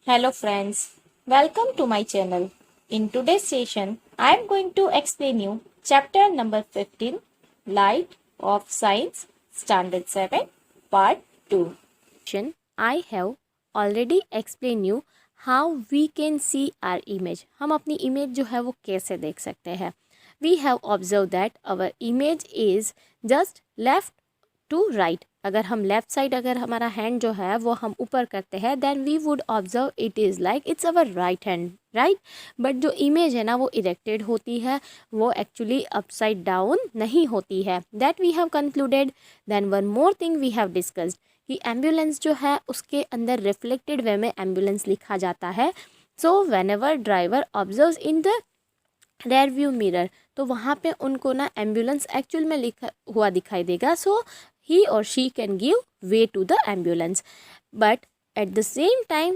Hello friends, welcome to my channel. In today's session, I am going to explain you chapter number 15, Light of Science, Standard 7, Part 2. I have already explained you how we can see our image. हम अपनी image जो है वो कैसे देख सकते हैं. We have observed that our image is just left to right. अगर हम लेफ्ट साइड अगर हमारा हैंड जो है वो हम ऊपर करते हैं then we would observe it is like it's our right hand right. But जो इमेज है ना वो इरेक्टेड होती है, वो एक्चुअली अपसाइड डाउन नहीं होती है. That we have concluded. Then one more thing we have discussed कि एम्बुलेंस जो है उसके अंदर रिफ्लेक्टेड वे में एम्बुलेंस लिखा जाता है. So when ever driver observe in the rear view mirror तो वहाँ पे उनको ना एम्बुलेंस एक्चुअल में लिखा हुआ दिखाई देगा. सो he or she can give way to the ambulance. But at the same time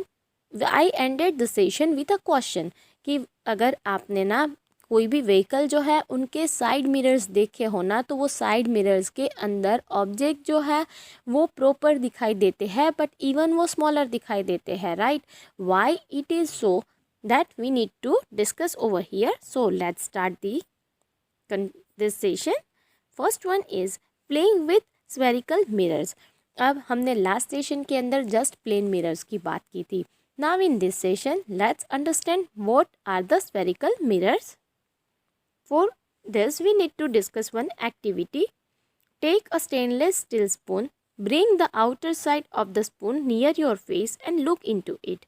I ended the session with a question कि अगर आपने ना कोई भी व्हीकल जो है उनके साइड मिरर्स देखे हो ना तो वो साइड मिरर्स के अंदर ऑब्जेक्ट जो है वो प्रॉपर दिखाई देते हैं बट इवन वो स्मॉलर दिखाई देते हैं right. Why it is so that we need to discuss over here. So let's start this session. First one is playing with spherical mirrors. अब हमने लास्ट सेशन के अंदर जस्ट प्लेन मिरर्स की बात की थी. Now in this session let's understand what are the spherical mirrors. For this we need to discuss one activity. Take a stainless steel spoon, bring the outer side of the spoon near your face and look into it.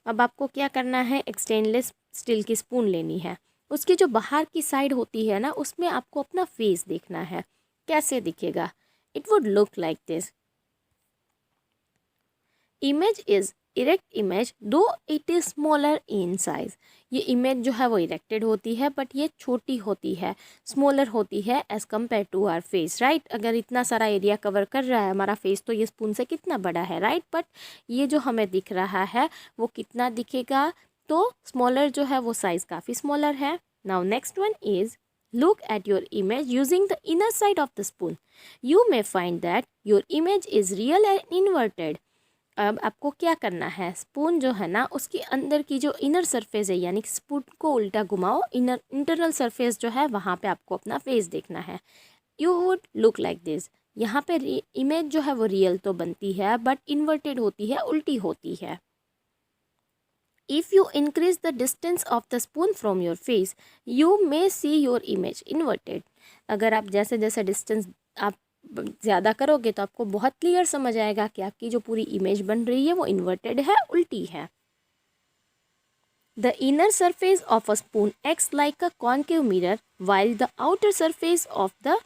अब आपको क्या करना है, एक stainless steel की spoon लेनी है, उसकी जो बाहर की साइड होती है ना उसमें आपको अपना फेस देखना है. कैसे दिखेगा? It would look like this. Image is erect image though it is smaller in size. ये image जो है वो erected होती है but ये छोटी होती है, smaller होती है as compared to our face, right? अगर इतना सारा एरिया कवर कर रहा है हमारा फेस तो ये स्पून से कितना बड़ा है राइट. बट ये जो हमें दिख रहा है वो कितना दिखेगा, तो स्मॉलर जो है वो साइज़ काफ़ी स्मॉलर है. Now next one is look at your image using the inner side of the spoon. You may find that your image is real and inverted. अब आपको क्या करना है, स्पून जो है ना उसके अंदर की जो इनर सरफेस है यानी कि स्पून को उल्टा घुमाओ, इंटरनल सरफेस जो है वहाँ पे आपको अपना फेस देखना है. You would look like this. यहाँ पे इमेज जो है वो रियल तो बनती है बट इन्वर्टेड होती है, उल्टी होती है. If you increase the distance of the spoon from your face, you may see your image inverted. अगर आप जैसे जैसे डिस्टेंस आप ज़्यादा करोगे तो आपको बहुत क्लियर समझ आएगा कि आपकी जो पूरी इमेज बन रही है वो इन्वर्टेड है, उल्टी है. The inner surface of a spoon acts like a concave mirror while the outer surface of the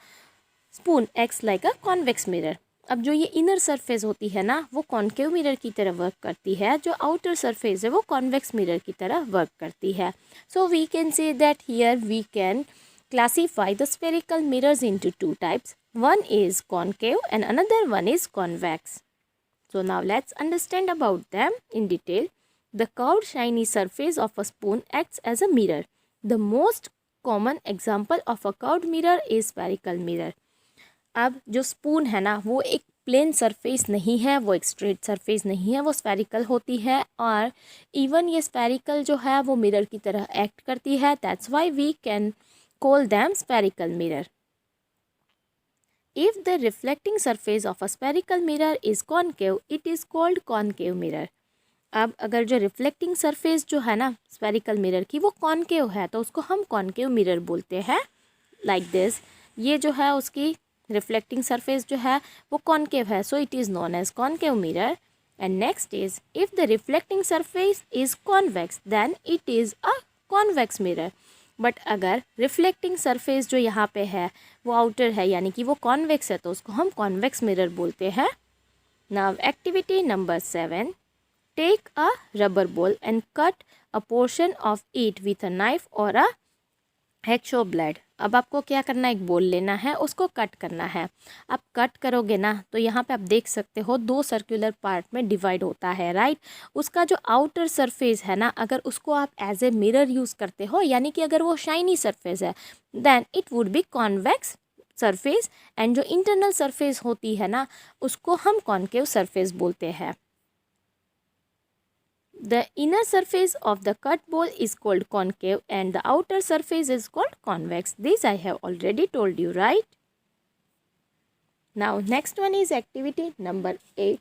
spoon acts like a convex mirror. अब जो ये इनर सरफेस होती है ना वो कॉन्केव मिरर की तरह वर्क करती है, जो आउटर सरफेस है वो कॉन्वेक्स मिरर की तरह वर्क करती है. So we can say that here we can classify the spherical mirrors into two types. One is concave and another one is convex. So now let's understand about them in detail. The curved shiny surface of a spoon acts as a mirror. The most common example of a curved mirror is spherical mirror. अब जो spoon है ना वो एक plane surface नहीं है, वो एक स्ट्रेट सरफेस नहीं है, वो स्फेरिकल होती है और इवन ये स्फेरिकल जो है वो मिरर की तरह एक्ट करती है. That's why we can call them spherical mirror. If the reflecting surface of a spherical mirror is concave it is called concave mirror. अब अगर जो रिफ्लेक्टिंग सरफेस जो है ना स्फेरिकल मिरर की वो कॉनकेव है तो उसको हम कॉनकेव मिरर बोलते हैं. लाइक दिस, ये जो है उसकी रिफ्लेक्टिंग सरफेस जो है वो कॉनकेव है, so it is known as concave mirror. And next is if the reflecting surface is convex then it is a convex mirror. But अगर रिफ्लेक्टिंग सरफेस जो यहाँ पे है वो आउटर है यानी कि वो कॉन्वेक्स है तो उसको हम कॉन्वेक्स मिरर बोलते हैं. Now activity number 7. Take a rubber ball and cut a portion of it with a knife or a hacksaw blade. अब आपको क्या करना है, एक बॉल लेना है, उसको कट करना है. आप कट करोगे ना तो यहाँ पे आप देख सकते हो दो सर्कुलर पार्ट में डिवाइड होता है राइट. उसका जो आउटर सरफेस है ना अगर उसको आप एज ए मिरर यूज़ करते हो यानी कि अगर वो शाइनी सरफेस है then it would be convex surface and जो इंटरनल सरफेस होती है ना उसको हम कॉनकेव सरफेस बोलते हैं. The inner surface of the cut bowl is called concave and the outer surface is called convex. This I have already told you, right? Now next one is activity number 8.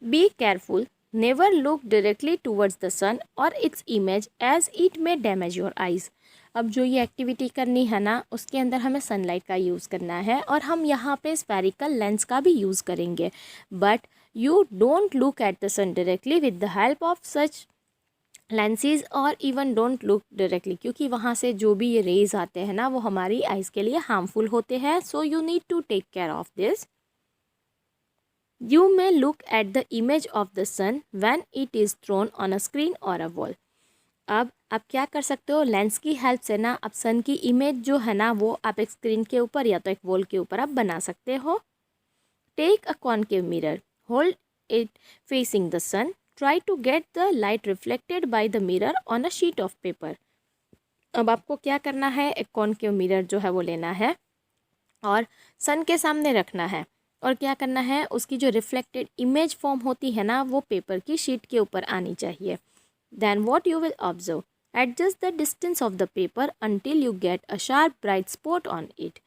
Be careful. Never look directly towards the sun or its image as it may damage your eyes. अब जो ये activity करनी है ना, उसके अंदर हमें sunlight का यूज़ करना है और हम यहाँ पे स्फेरिकल लेंस का भी यूज़ करेंगे. But you don't look at the sun directly with the help of such lenses or even don't look directly, क्योंकि वहाँ से जो भी ये रेज आते हैं ना वो हमारी आइज़ के लिए हार्मफुल होते हैं. So you need to take care of this. You may look at the image of the sun when it is thrown on a screen or a wall. अब आप क्या कर सकते हो, लेंस की हेल्प से ना आप सन की इमेज जो है ना वो आप एक स्क्रीन के ऊपर या तो एक वॉल के ऊपर आप बना सकते हो. Take a concave mirror, hold it facing the sun, try to get the light reflected by the mirror on a sheet of paper. अब आपको क्या करना है, एक कॉनकेव मिरर जो है वो लेना है और सन के सामने रखना है और क्या करना है, उसकी जो रिफ्लेक्टेड इमेज फॉर्म होती है ना वो पेपर की शीट के ऊपर आनी चाहिए. Then what you will observe, adjust the distance of the paper until you get a sharp bright spot on it.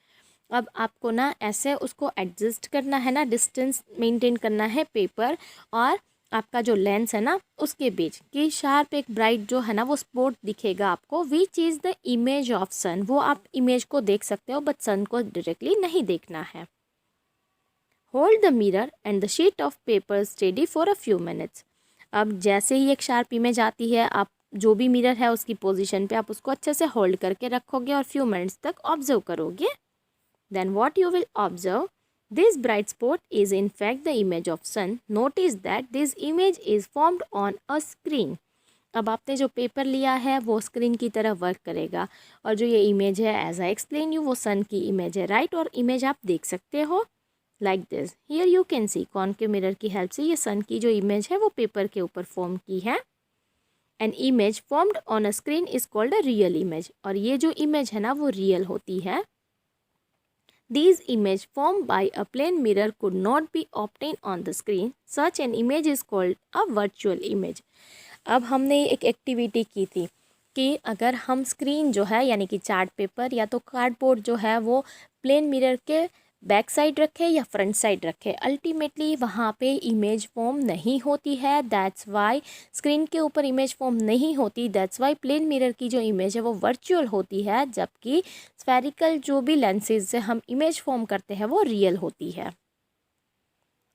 अब आपको ना ऐसे उसको एडजस्ट करना है ना, डिस्टेंस मेंटेन करना है पेपर और आपका जो लेंस है ना उसके बीच कि शार्प एक ब्राइट जो है ना वो स्पॉट दिखेगा आपको. Which is the image of sun, वो आप इमेज को देख सकते हो बट सन को डायरेक्टली नहीं देखना है. Hold the mirror and the sheet of paper steady for a few minutes. अब जैसे ही एक शार्प इमेज आती है, आप जो भी मिरर है उसकी पोजीशन पे आप उसको अच्छे से होल्ड करके रखोगे और फ्यू मिनट्स तक ऑब्जर्व करोगे. Then what you will observe, this bright spot is in fact the image of sun. Notice that this image is formed on a screen. अब आपने जो पेपर लिया है वो स्क्रीन की तरह वर्क करेगा और जो ये इमेज है एज आई एक्सप्लेन यू वो सन की इमेज है, राइट. और इमेज आप देख सकते हो like this. Here you can C concave mirror की हेल्प से ये सन की जो इमेज है वो पेपर के ऊपर फॉर्म की है. An image formed on a screen is called a real image. और ये जो इमेज है ना वो रियल होती है. These image formed by a plane mirror could not be obtained on the screen. Such an image is called a virtual image. अब हमने एक एक्टिविटी की थी कि अगर हम स्क्रीन जो है यानी कि चार्ट पेपर या तो कार्डबोर्ड जो है वो प्लेन मिरर के बैक साइड रखे या फ्रंट साइड रखे, अल्टीमेटली वहाँ पे इमेज फॉर्म नहीं होती है. दैट्स वाई स्क्रीन के ऊपर इमेज फॉर्म नहीं होती. दैट्स वाई प्लेन मिरर की जो इमेज है वो वर्चुअल होती है, जबकि स्फेरिकल जो भी लेंसेज से हम इमेज फॉर्म करते हैं वो रियल होती है.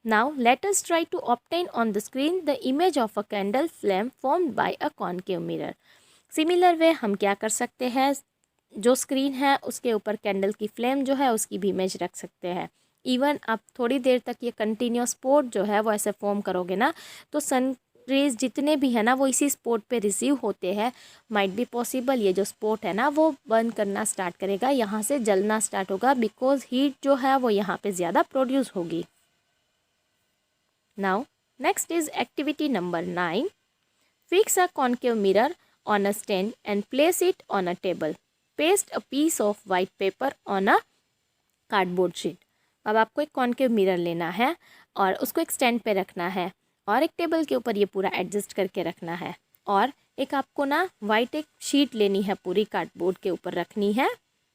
Now let us try to obtain on the screen the image of a candle flame formed by a concave mirror. Similar way हम क्या कर सकते हैं, जो स्क्रीन है उसके ऊपर कैंडल की फ्लेम जो है उसकी भी इमेज रख सकते हैं. इवन आप थोड़ी देर तक ये कंटिन्यूस स्पॉट जो है वो ऐसे फॉर्म करोगे ना तो सन रेज जितने भी है ना वो इसी स्पॉट पे रिसीव होते हैं. माइट बी पॉसिबल ये जो स्पॉट है ना वो बर्न करना स्टार्ट करेगा, यहाँ से जलना स्टार्ट होगा बिकॉज हीट जो है वो यहाँ पे ज़्यादा प्रोड्यूस होगी. Now next is activity number 9. Fix a concave mirror on a stand and place it on a table. Paste a piece of white paper on a cardboard sheet. अब आपको एक कॉनकेव मिरर लेना है और उसको एक stand पे रखना है और एक टेबल के ऊपर ये पूरा एडजस्ट करके रखना है. और एक आपको ना वाइट एक शीट लेनी है पूरी कार्डबोर्ड के ऊपर रखनी है.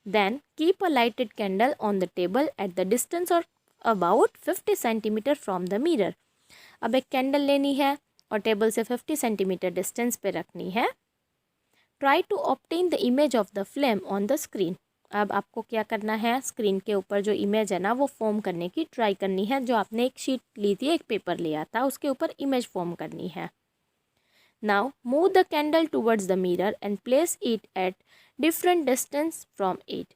Then keep a lighted candle on the table at the distance of about 50 centimetre from the mirror. अब एक कैंडल लेनी है और टेबल से 50 सेंटीमीटर डिस्टेंस पे रखनी है. Try to obtain the image of the flame on the screen. अब आपको क्या करना है, स्क्रीन के ऊपर जो इमेज है ना वो फॉर्म करने की ट्राई करनी है. जो आपने एक शीट ली थी, एक पेपर लिया था, उसके ऊपर इमेज फॉर्म करनी है. Now move the candle towards the mirror and place it at different distance from it.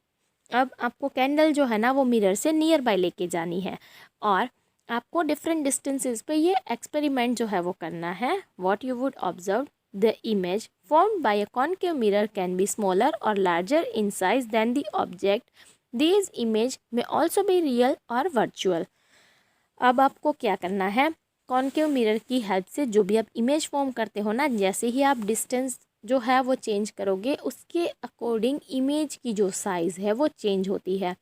अब आपको कैंडल जो है ना वो मिरर से नियर बाय लेके जानी है और आपको डिफरेंट डिस्टेंसेस पे ये एक्सपेरिमेंट जो है वो करना है. What you would observe, the image formed by a concave mirror can be smaller or larger in size than the object. These image may also be real or virtual. अब आपको क्या करना है, कॉनकेव मिरर की help से जो भी आप इमेज फॉर्म करते हो ना, जैसे ही आप डिस्टेंस जो है वो चेंज करोगे उसके अकॉर्डिंग इमेज की जो साइज़ है वो चेंज होती है.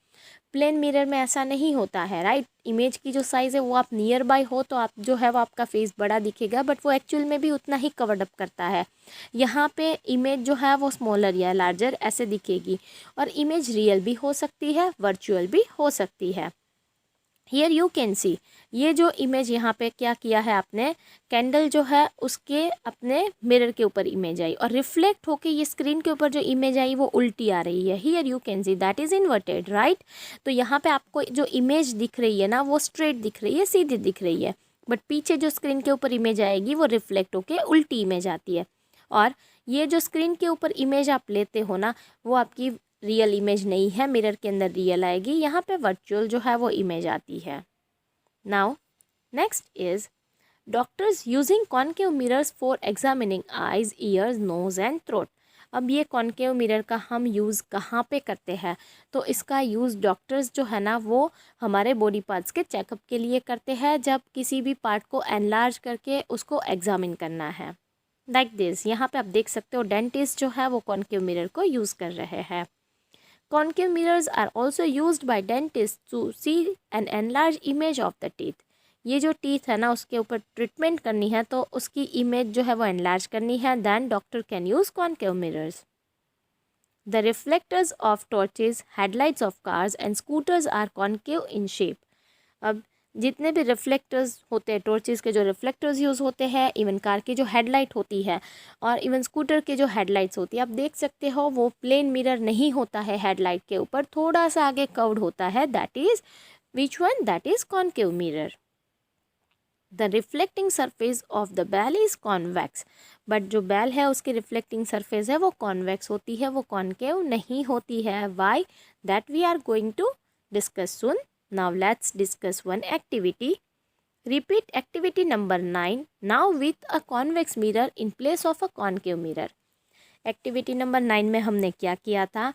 प्लेन मिरर में ऐसा नहीं होता है, राइट। इमेज की जो साइज़ है वो आप नियर बाय हो तो आप जो है वो आपका फेस बड़ा दिखेगा, बट वो एक्चुअल में भी उतना ही कवर्ड अप करता है। यहाँ पे इमेज जो है वो स्मॉलर या लार्जर ऐसे दिखेगी, और इमेज रियल भी हो सकती है, वर्चुअल भी हो सकती है। हियर यू कैन सी, ये जो इमेज यहाँ पे क्या किया है आपने, कैंडल जो है उसके अपने मिरर के ऊपर इमेज आई, और रिफ्लेक्ट होके ये स्क्रीन के ऊपर जो इमेज आई वो उल्टी आ रही है। Here you can see that is inverted, right. तो यहाँ पे आपको जो इमेज दिख रही है ना वो स्ट्रेट दिख रही है, सीधी दिख रही है, बट पीछे जो स्क्रीन के ऊपर इमेज आएगी वो रिफ्लेक्ट होके उल्टी इमेज आती है। और ये जो स्क्रीन के ऊपर इमेज आप लेते हो ना वो आपकी रियल इमेज नहीं है, मिरर के अंदर रियल आएगी, यहाँ पे वर्चुअल जो है वो इमेज आती है। Now next is doctors using concave mirrors for examining eyes, ears, nose and throat. अब ये कॉनकेव मिरर का हम यूज़ कहाँ पे करते हैं, तो इसका यूज़ डॉक्टर्स जो है ना वो हमारे बॉडी पार्ट्स के चेकअप के लिए करते हैं, जब किसी भी पार्ट को एनलार्ज करके उसको एग्जामिन करना है। लाइक दिस, यहाँ पे आप देख सकते हो डेंटिस्ट जो है वो कॉनकेव मिरर को यूज़ कर रहे हैं। Concave mirrors are also used by dentists to see an enlarged image of the teeth. ये जो टीथ है ना उसके ऊपर ट्रीटमेंट करनी है तो उसकी इमेज जो है वो एनलार्ज करनी है, then doctor can use concave mirrors. The reflectors of torches, headlights of cars and scooters are concave in shape. अब जितने भी रिफ्लेक्टर्स होते हैं, टॉर्चेस के जो रिफ्लेक्टर्स यूज़ होते हैं, इवन कार की जो हेडलाइट होती है और इवन स्कूटर के जो हेडलाइट्स होती है, आप देख सकते हो वो प्लेन मिरर नहीं होता है, हेडलाइट के ऊपर थोड़ा सा आगे कर्व्ड होता है, that is which one, that is concave mirror. The reflecting surface of the bell is convex, but जो बेल है उसकी रिफ्लेक्टिंग सरफेस है वो कॉन्वेक्स होती है, वो कॉनकेव नहीं होती है। Why, that we are going to discuss soon. Now let's discuss one activity. Repeat activity number 9 now with a convex mirror in place of a concave mirror. Activity number 9 में हमने क्या किया था,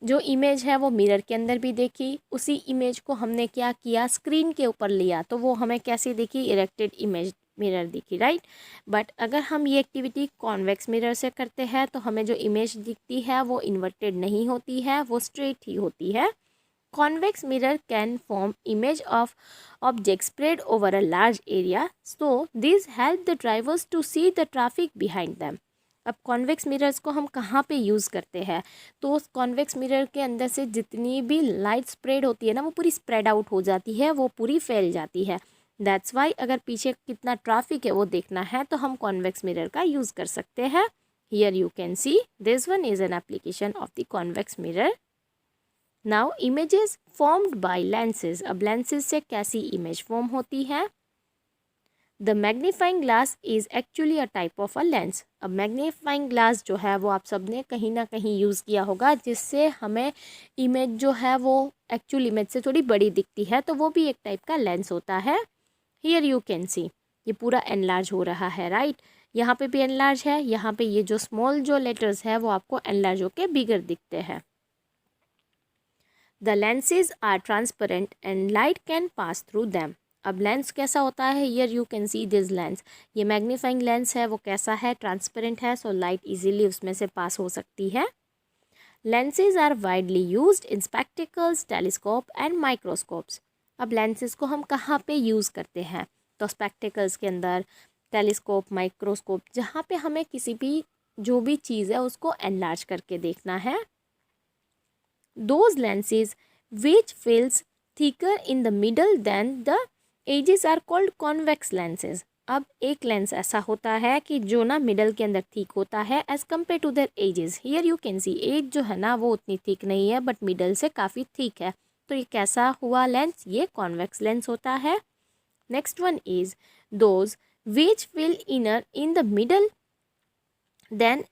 जो इमेज है वो मिरर के अंदर भी देखी, उसी इमेज को हमने क्या किया स्क्रीन के ऊपर लिया तो वो हमें कैसी दिखी, इरेक्टेड इमेज मिरर दिखी, राइट। बट अगर हम ये एक्टिविटी कॉन्वेक्स मिरर से करते हैं तो हमें जो इमेज दिखती है वो इन्वर्टेड नहीं होती है, वो स्ट्रेट ही होती है। Convex mirror can form image of objects spread over a large area, so these help the drivers to see the traffic behind them. अब कॉन्वेक्स मिरर्स को हम कहाँ पे यूज़ करते हैं, तो उस कॉन्वेक्स मिरर के अंदर से जितनी भी लाइट स्प्रेड होती है ना वो पूरी स्प्रेड आउट हो जाती है, वो पूरी फैल जाती है। दैट्स वाई अगर पीछे कितना ट्रैफिक है वो देखना है तो हम कॉन्वेक्स मिरर का यूज़ कर सकते हैं। Here you can see this one is an application of the convex mirror. Now images formed by lenses, अब लेंसेज से कैसी इमेज फॉर्म होती है। The magnifying glass is actually a type of a lens. अब magnifying glass जो है वो आप सब ने कहीं ना कहीं यूज़ किया होगा, जिससे हमें इमेज जो है वो एक्चुअल इमेज से थोड़ी बड़ी दिखती है, तो वो भी एक टाइप का लेंस होता है। हियर यू कैन सी ये पूरा एनलार्ज हो रहा है, राइट। यहाँ पे भी एनलार्ज है, यहाँ पे ये जो स्मॉल जो लेटर्स है वो आपको एनलार्ज होके बिगर दिखते हैं। The lenses are transparent and light can pass through them. अब लेंस कैसा होता है, here you can see this lens. ये मैग्नीफाइंग लेंस है वो कैसा है, ट्रांसपेरेंट है, सो लाइट इजीली उसमें से पास हो सकती है। Lenses are widely used in spectacles, telescope and microscopes. अब लेंसेज को हम कहाँ पे यूज़ करते हैं, तो स्पेक्टिकल्स के अंदर, टेलीस्कोप, माइक्रोस्कोप, जहाँ पे हमें किसी भी जो भी चीज़ है उसको एनलार्ज करके देखना है। Those lenses which feels thicker in the middle than the edges are called convex lenses. अब एक लेंस ऐसा होता है कि जो ना मिडल के अंदर थिक होता है as compare to their edges. Here you can see edge जो है ना वो उतनी थिक नहीं है, बट मिडल से काफ़ी थिक है, तो ये कैसा हुआ लेंस, ये कॉन्वेक्स लेंस होता है। Next one is those which feel inner in the middle then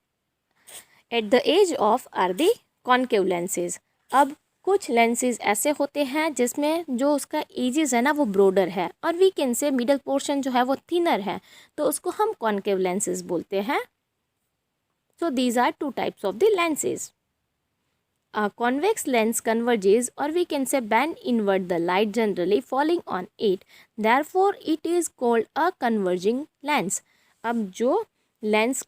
at the edge of are the concave lenses. अब कुछ लेंसेज ऐसे होते हैं जिसमें जो उसका एजेस है ना वो ब्रॉडर है, और we can say middle portion जो है वो थिनर है, तो उसको हम कॉन्केव लेंसेज बोलते हैं। So these are two types of the lenses. A convex lens converges, or we can say bend inward the light generally falling on it, therefore it is called a converging lens. अब जो lens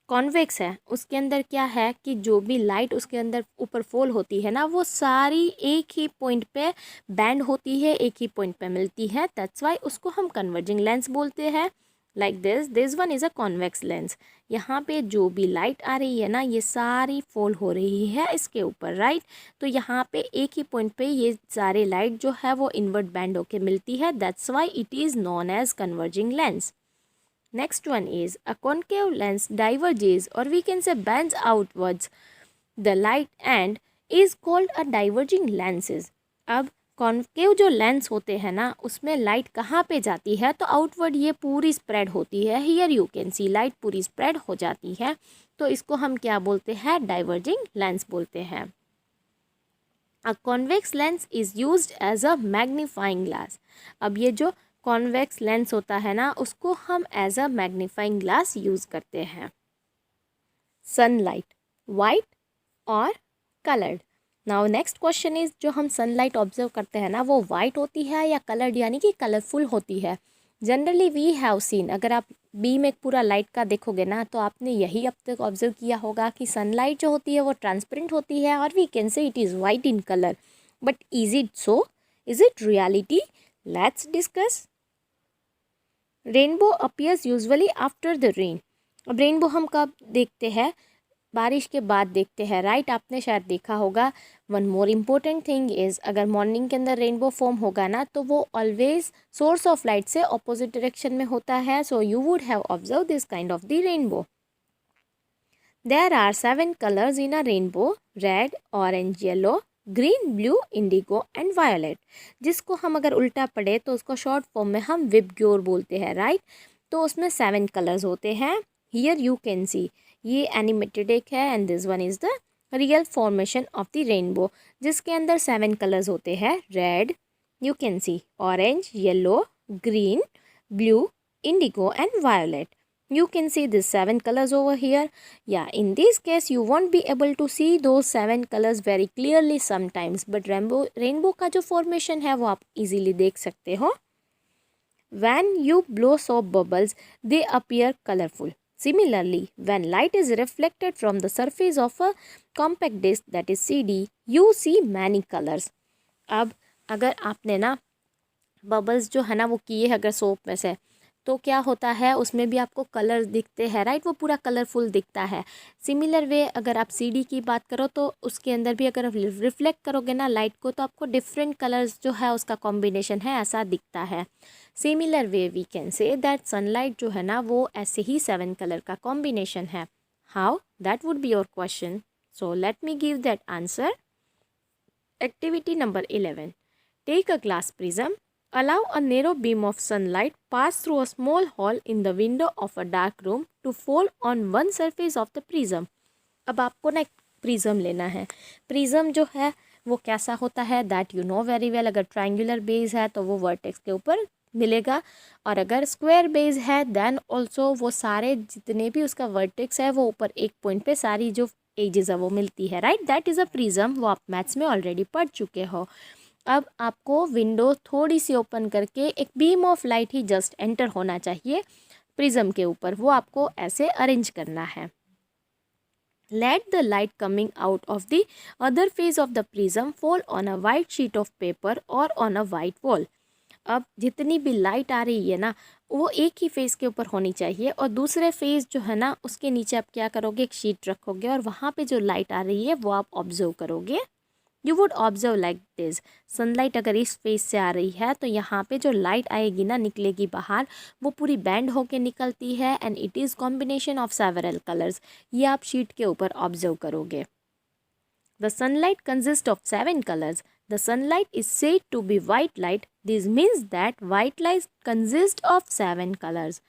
convex है उसके अंदर क्या है कि जो भी लाइट उसके अंदर ऊपर फॉल होती है ना वो सारी एक ही पॉइंट पे बैंड होती है, एक ही पॉइंट पे मिलती है, दैट्स वाई उसको हम कन्वर्जिंग लेंस बोलते हैं। Like this one is a convex lens. यहाँ पे जो भी लाइट आ रही है ना ये सारी फॉल हो रही है इसके ऊपर, राइट। तो यहाँ पे एक ही पॉइंट पे ये सारे लाइट जो है वो इनवर्ट बैंड होके मिलती है, that's why it is known as converging lens. Next one is a concave lens diverges or we can say bends outwards the light and is called a diverging lenses। अब concave जो lens होते हैं ना उसमें light कहाँ पे जाती है तो आउटवर्ड ये पूरी स्प्रेड होती है, here you can C light पूरी स्प्रेड हो जाती है, तो इसको हम क्या बोलते हैं, डाइवर्जिंग लेंस बोलते हैं। A convex lens is used as a magnifying glass. अब ये जो कॉन्वेक्स लेंस होता है ना उसको हम as a magnifying glass use करते हैं। सनलाइट वाइट और coloured. Now next question is जो हम सनलाइट ऑब्जर्व करते हैं ना वो वाइट होती है या कलर्ड यानी कि कलरफुल होती है। जनरली वी हैव सीन, अगर आप बीम एक पूरा लाइट का देखोगे ना तो आपने यही अब तक ऑब्जर्व किया होगा कि सनलाइट जो होती है वो ट्रांसपेरेंट होती है और we can say it is white in colour, but is it so, is it reality? Let's discuss. Rainbow appears usually after the rain. अब रेनबो हम कब देखते हैं, बारिश के बाद देखते हैं, राइट। आपने शायद देखा होगा। One more important thing is अगर मॉर्निंग के अंदर रेनबो फॉर्म होगा ना तो वो ऑलवेज सोर्स ऑफ लाइट से ऑपोजिट डायरेक्शन में होता है, so you would have observe this kind of the rainbow. There are 7 colours in a rainbow, red, orange, yellow, green, blue, indigo and violet. जिसको हम अगर उल्टा पढ़े तो उसको शॉर्ट फॉर्म में हम विबग्योर बोलते हैं, राइट। तो उसमें 7 कलर्स होते हैं, हियर यू कैन सी। ये एनिमेटेड एक है and this one is the real formation of the rainbow, जिसके अंदर 7 कलर्स होते हैं, red, you can C, orange, yellow, green, blue, indigo and violet. You can see these 7 colors over here. Yeah, in this case you won't be able to see those 7 colors very clearly sometimes, but rainbow का जो formation है वो आप easily देख सकते हो। When you blow soap bubbles, they appear colorful. Similarly, when light is reflected from the surface of a compact disc that is CD, you see many colors. अब अगर आपने ना बबल्स जो है ना वो किए अगर सोप में से तो क्या होता है उसमें भी आपको कलर दिखते हैं, राइट। वो पूरा कलरफुल दिखता है। सिमिलर वे अगर आप सीडी की बात करो तो उसके अंदर भी अगर रिफ्लेक्ट करोगे ना लाइट को तो आपको डिफरेंट कलर्स जो है उसका कॉम्बिनेशन है ऐसा दिखता है। Similar way we can say that sunlight जो है ना वो ऐसे ही 7 कलर का कॉम्बिनेशन है। How, that would be your question, so let me give that answer. Activity number 11, take a glass prism, allow a narrow beam of sunlight pass through a small hole in the window of a dark room to fall on one surface of the prism। अब आपको ना एक prism लेना है। Prism जो है वो कैसा होता है that you know very well. अगर ट्रायंगुलर बेस है तो वो वर्टेक्स के ऊपर मिलेगा, और अगर स्क्वायर बेस है देन ऑल्सो वो सारे जितने भी उसका वर्टेक्स है वो ऊपर एक पॉइंट पे सारी जो एजेस है वो मिलती है, right. That is a prism, वो आप मैथ्स में ऑलरेडी पढ़ चुके हो। अब आपको विंडो थोड़ी सी ओपन करके एक beam of light he just enter होना चाहिए प्रिज्म के ऊपर, वो आपको ऐसे अरेंज करना है। Let the light coming out of the other face of the prism fall on a white sheet of paper और ऑन अ वाइट वॉल। अब जितनी भी लाइट आ रही है ना वो एक ही फेस के ऊपर होनी चाहिए, और दूसरे फेस जो है ना उसके नीचे आप क्या करोगे, एक शीट रखोगे और वहाँ पे जो लाइट आ रही है वो आप ऑब्जर्व करोगे। You would observe like this, sunlight अगर इस फेस से आ रही है तो यहाँ पे जो लाइट आएगी ना निकलेगी बाहर, वो पूरी बैंड होके निकलती है and it is combination of several colours. ये आप शीट के ऊपर ऑब्जर्व करोगे। The sunlight consist of 7 colours. The sunlight is said to be white light, this means that white light consist of 7 colours.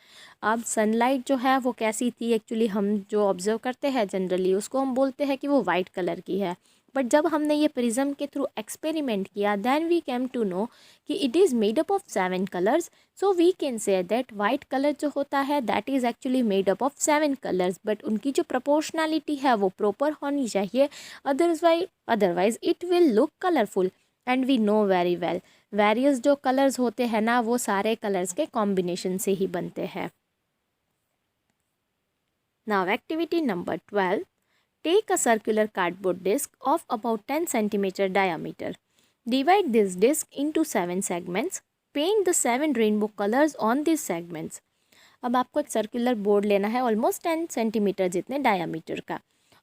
अब sunlight जो है वो कैसी थी, एक्चुअली हम जो ऑब्जर्व करते हैं जनरली उसको हम बोलते हैं कि वो वाइट कलर की है, बट जब हमने ये प्रिज्म के थ्रू एक्सपेरिमेंट किया then we came to know कि it is made up of 7 colours. So we can say that white colour जो होता है that is actually made up of 7 colours, but उनकी जो प्रोपोर्शनैलिटी है वो प्रॉपर होनी चाहिए, otherwise it will look colourful. And we know very well various जो कलर्स होते हैं ना वो सारे कलर्स के कॉम्बिनेशन से ही बनते हैं। Now activity number 12. Take a circular cardboard disc of about 10 cm diameter. Divide this disc into 7 segments. Paint the 7 rainbow colors on these segments. अब आपको एक सर्कुलर बोर्ड लेना है ऑलमोस्ट 10 सेंटीमीटर जितने डायामीटर का,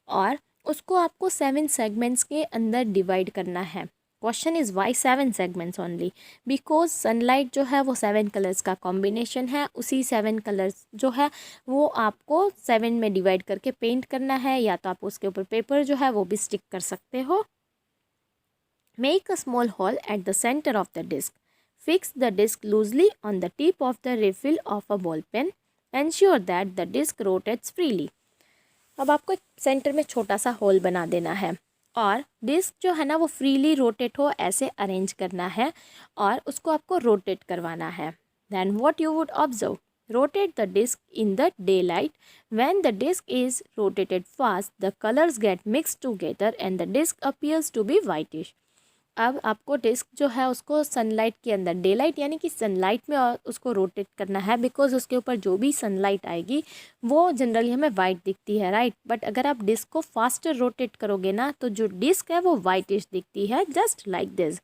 और उसको आपको 7 सेगमेंट्स के अंदर डिवाइड करना है. Question is why 7 segments only? Because sunlight जो है वो 7 कलर्स का कॉम्बिनेशन है. उसी 7 कलर्स जो है वो आपको 7 में डिवाइड करके पेंट करना है, या तो आप उसके ऊपर पेपर जो है वो भी स्टिक कर सकते हो. Make a small hole at the centre of the disc. Fix the disc loosely on the tip of the refill of a ball pen. Ensure that the disc rotates freely. अब आपको एक centre में छोटा सा whole बना देना है और डिस्क जो है ना वो फ्रीली रोटेट हो ऐसे अरेंज करना है और उसको आपको रोटेट करवाना है. Then what you would observe? Rotate the disc in the daylight. When the disc is rotated fast, the colors get mixed together and the disc appears to be whitish. अब आपको disc जो है उसको sunlight के अंदर, day light यानी कि sunlight में उसको रोटेट करना है, बिकॉज उसके ऊपर जो भी सनलाइट आएगी वो जनरली हमें वाइट दिखती है, राइट. बट अगर आप डिस्क को फास्टर रोटेट करोगे ना तो जो डिस्क है वो वाइटिश दिखती है, just like this.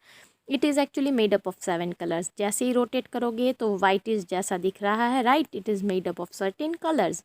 It is actually made up of 7 colours. जैसे ही रोटेट करोगे तो वाइटिश जैसा दिख रहा है, right. It is made up of certain colours.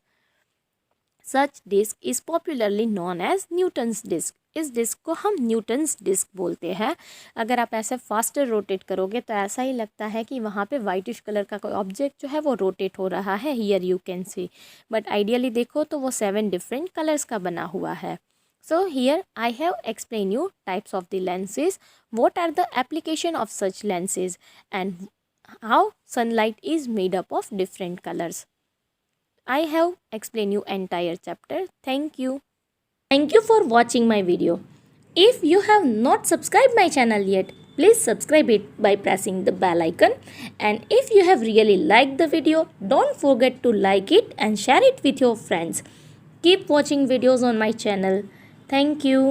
Such disc is popularly known as Newton's disc. इस डिस्क को हम न्यूटन्स डिस्क बोलते हैं. अगर आप ऐसे फास्टर रोटेट करोगे तो ऐसा ही लगता है कि वहाँ पे वाइटिश कलर का कोई ऑब्जेक्ट जो है वो रोटेट हो रहा है. Here you can C, but ideally देखो तो वो 7 डिफरेंट कलर्स का बना हुआ है. So here I have explain you types of the lenses, what are the application of such lenses and how sunlight is made up of different colours. I have explained you entire chapter. Thank you. Thank you for watching my video. If you have not subscribed my channel yet, please subscribe it by pressing the bell icon. And if you have really liked the video, don't forget to like it and share it with your friends. Keep watching videos on my channel. Thank you.